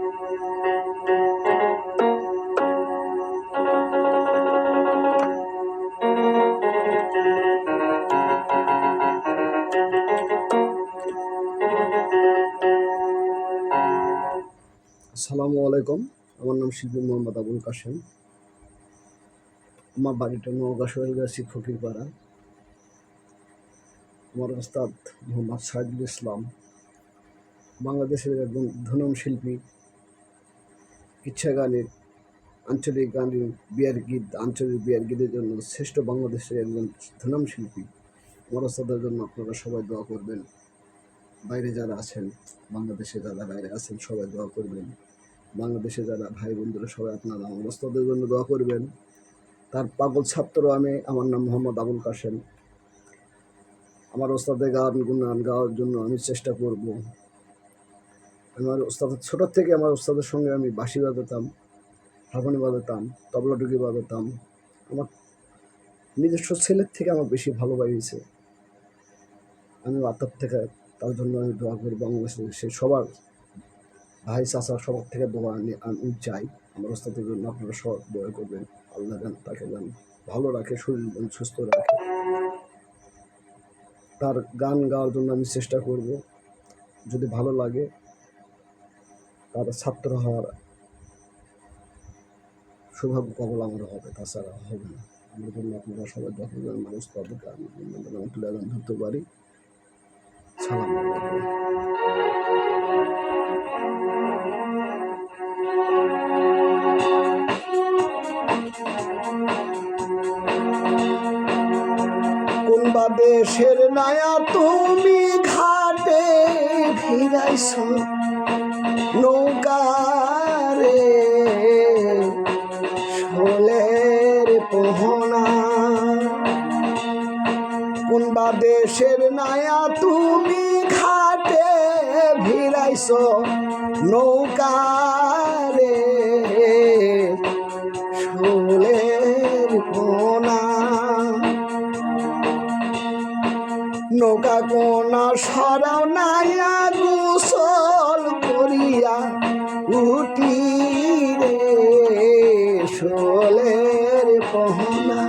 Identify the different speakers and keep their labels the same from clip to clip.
Speaker 1: আসসালামু আলাইকুম। আমার নাম শিল্পী মোহাম্মদ আবুল কাশেম। আমার বাড়িটা নওগাঁ সোহেলগাছি ফকিরপাড়া। আমার ওস্তাদ মোহাম্মদ সাইদুল ইসলাম বাংলাদেশের একজন ধনম শিল্পী, ইচ্ছা গানের আঞ্চলিক গানের আঞ্চলিক বিয়ার গীতের জন্য শ্রেষ্ঠ বাংলাদেশের একজন ধনম শিল্পী। আমার ওস্তাদের জন্য আপনারা সবাই দোয়া করবেন। বাইরে যারা আছেন, বাংলাদেশে যারা বাইরে আছেন, সবাই দোয়া করবেন। বাংলাদেশে যারা ভাই বন্ধুরা সবাই আপনারা আমার ওস্তাদের জন্য দোয়া করবেন। তার পাগল ছাত্র আমি। আমার নাম মোহাম্মদ আবুল কাশেম। আমার ওস্তাদের গুণগান গাওয়ার জন্য আমি চেষ্টা করব। আমার ওস্তাদের ছোটোর থেকে আমার ওস্তাদের সঙ্গে আমি বাঁশি বাজাতাম, হারমোনি বাজাতাম, তবলাটুকি বাজাতাম। আমার নিজস্ব ছেলের থেকে আমার বেশি ভালো লাগিয়েছে। আমি আত্মার থেকে তার জন্য আমি দোয়া করি। বাংলাদেশে সে সবার ভাই চাচা সবার থেকে দোয়া আমি চাই। আমার ওস্তাদের জন্য আপনারা সব দোয়া করবেন। আল্লাহ তাকে যেন ভালো রাখে, শরীর সুস্থ রাখে। তার গান গাওয়ার জন্য আমি চেষ্টা করব। যদি ভালো লাগে তার ছাত্র হওয়ার সৌভাগ্য কবল আমার হবে, তাছাড়া হবে না। আমার জন্য আপনারা সবাই যখন মানুষ তাদেরকে আমি তুলে ধরতে পারি। সালাম আলাইকুম। কোন বা দেশের নায়া তুমি ঘাটে ভিড়াইছ নৌকারে শোলের পোহনা। কোন বা দেশের নায়া তুমি ঘাটে ভিড়াইছ নৌকারে শোলের পোহনা। নৌকা কোনা সরাও নাইয়া গোসল করিয়া উঠি রে শোলের পোহনা।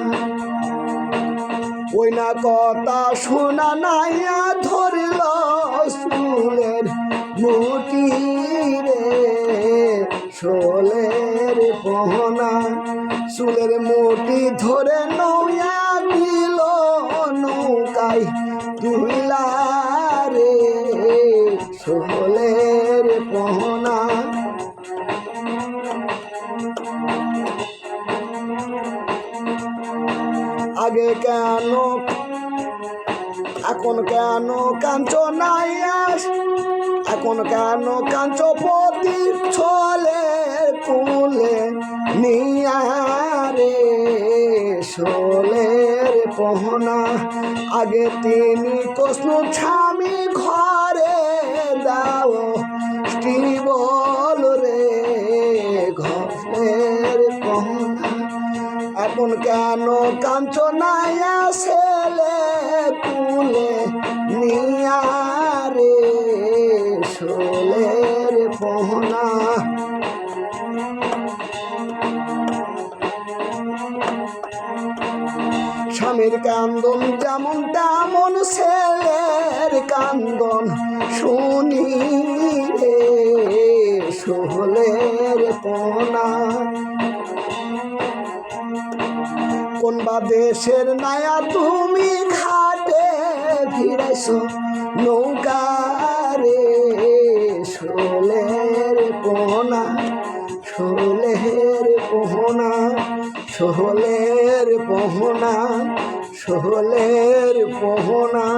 Speaker 1: ওই না কথা শোনা নাইয়া ধরল চুলের মুটি রে শোলের পোহনা। চুলের মুটি ধরে নৌয়া দিল নৌকায় তুইলা রে শোলের পোহনা। আগে কেন এখন কেন কাঞ্চ নাই আস, এখন কেন কাঞ্চ পতি ছলের কুলে নিয়া রে শোলের পোহনা। আগে তিনি কৃষ্ণ স্বামী ঘরে দাও বল রে ঘরের পোহনা। এখন কেন কাঞ্চ নাইয়া ছেলে কুলে নিয়া রে শোলের পোহনা। স্বামীর কান্দন যেমন তেমন ছেলের কান্দন শুনি রে শোলের পোহনা। কোন বা দেশের নায়া তুমি ঘাটে ভিড়াইছ নৌকা রে শোলের পোহনা। শোলের পোহনা, শোলের পোহনা, শোলের পোহনা।